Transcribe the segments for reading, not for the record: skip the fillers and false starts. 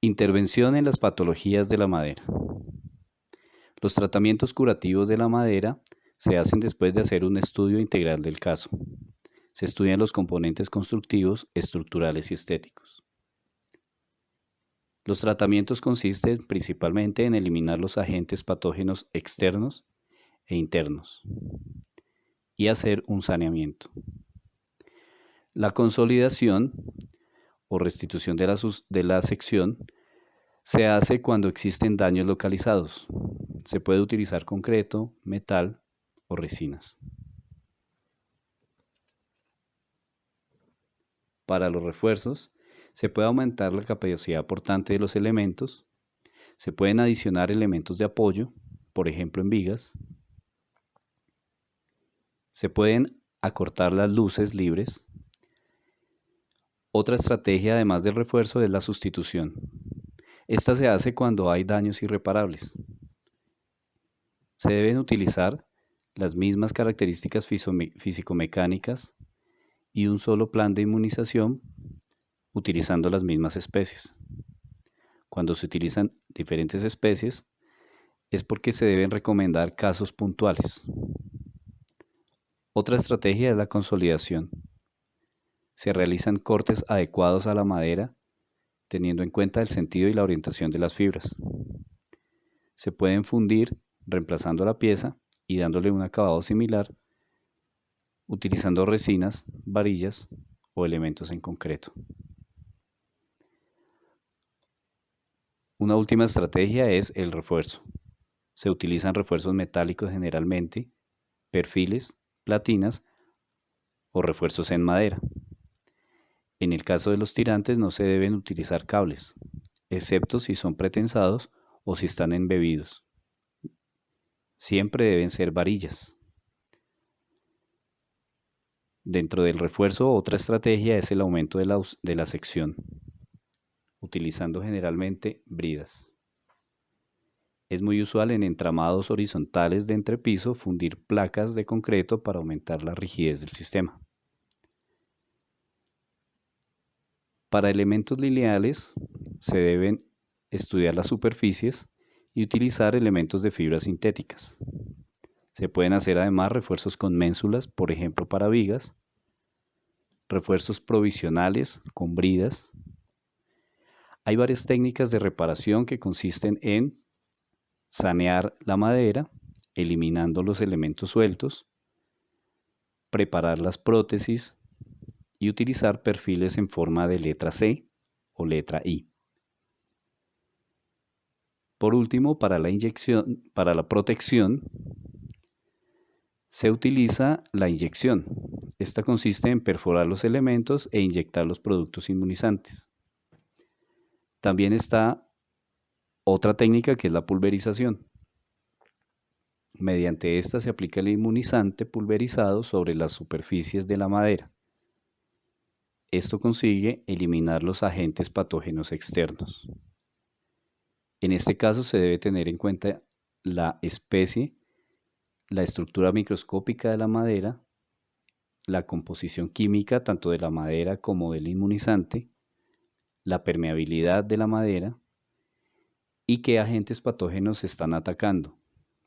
Intervención en las patologías de la madera. Los tratamientos curativos de la madera se hacen después de hacer un estudio integral del caso. Se estudian los componentes constructivos, estructurales y estéticos. Los tratamientos consisten principalmente en eliminar los agentes patógenos externos e internos y hacer un saneamiento. La consolidación o restitución de la sección se hace cuando existen daños localizados. Se puede utilizar concreto, metal o resinas. Para los refuerzos, se puede aumentar la capacidad portante de los elementos. Se pueden adicionar elementos de apoyo, por ejemplo en vigas. Se pueden acortar las luces libres. Otra estrategia, además del refuerzo, es la sustitución. Esta se hace cuando hay daños irreparables. Se deben utilizar las mismas características físico-mecánicas y un solo plan de inmunización utilizando las mismas especies. Cuando se utilizan diferentes especies es porque se deben recomendar casos puntuales. Otra estrategia es la consolidación. Se realizan cortes adecuados a la madera teniendo en cuenta el sentido y la orientación de las fibras. Se pueden fundir reemplazando la pieza y dándole un acabado similar utilizando resinas, varillas o elementos en concreto. Una última estrategia es el refuerzo. Se utilizan refuerzos metálicos generalmente, perfiles, platinas o refuerzos en madera. En el caso de los tirantes no se deben utilizar cables, excepto si son pretensados o si están embebidos. Siempre deben ser varillas. Dentro del refuerzo, otra estrategia es el aumento de la sección, utilizando generalmente bridas. Es muy usual en entramados horizontales de entrepiso fundir placas de concreto para aumentar la rigidez del sistema. Para elementos lineales se deben estudiar las superficies y utilizar elementos de fibras sintéticas. Se pueden hacer además refuerzos con ménsulas, por ejemplo para vigas, refuerzos provisionales con bridas. Hay varias técnicas de reparación que consisten en sanear la madera, eliminando los elementos sueltos, preparar las prótesis y utilizar perfiles en forma de letra C o letra I. Por último, para la protección, se utiliza la inyección. Esta consiste en perforar los elementos e inyectar los productos inmunizantes. También está otra técnica que es la pulverización. Mediante esta se aplica el inmunizante pulverizado sobre las superficies de la madera. Esto consigue eliminar los agentes patógenos externos. En este caso se debe tener en cuenta la especie, la estructura microscópica de la madera, la composición química tanto de la madera como del inmunizante, la permeabilidad de la madera y qué agentes patógenos se están atacando,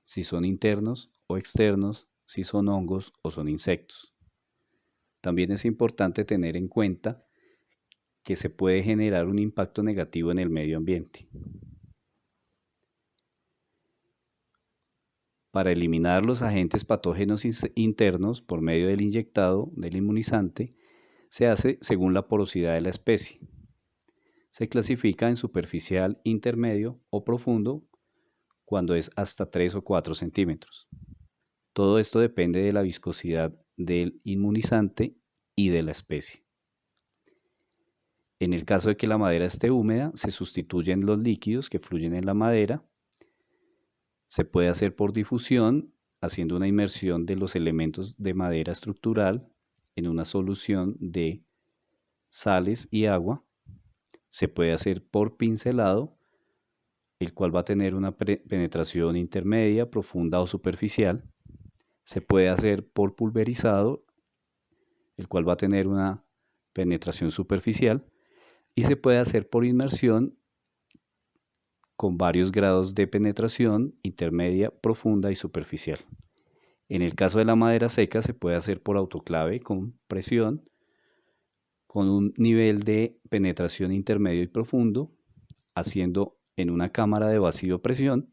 si son internos o externos, si son hongos o son insectos. También es importante tener en cuenta que se puede generar un impacto negativo en el medio ambiente. Para eliminar los agentes patógenos internos por medio del inyectado del inmunizante, se hace según la porosidad de la especie. Se clasifica en superficial, intermedio o profundo cuando es hasta 3 o 4 centímetros. Todo esto depende de la viscosidad del inmunizante y de la especie. En el caso de que la madera esté húmeda, se sustituyen los líquidos que fluyen en la madera. Se puede hacer por difusión, haciendo una inmersión de los elementos de madera estructural en una solución de sales y agua. Se puede hacer por pincelado, el cual va a tener una penetración intermedia, profunda o superficial. Se puede hacer por pulverizado, el cual va a tener una penetración superficial. Y se puede hacer por inmersión, con varios grados de penetración, intermedia, profunda y superficial. En el caso de la madera seca se puede hacer por autoclave con presión, con un nivel de penetración intermedio y profundo, haciendo en una cámara de vacío presión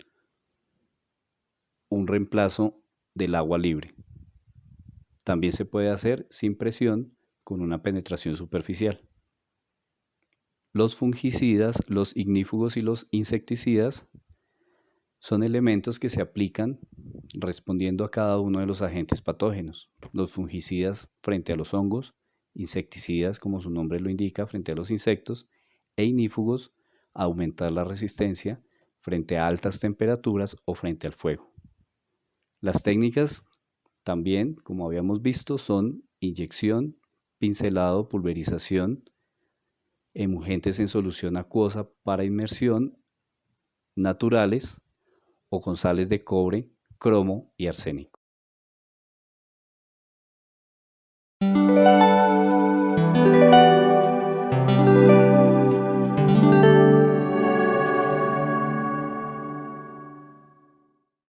un reemplazo del agua libre. También se puede hacer sin presión con una penetración superficial. Los fungicidas, los ignífugos y los insecticidas son elementos que se aplican respondiendo a cada uno de los agentes patógenos. Los fungicidas frente a los hongos, insecticidas, como su nombre lo indica, frente a los insectos, e ignífugos a aumentar la resistencia frente a altas temperaturas o frente al fuego. Las técnicas también, como habíamos visto, son inyección, pincelado, pulverización, emulgentes en solución acuosa para inmersión, naturales o con sales de cobre, cromo y arsénico.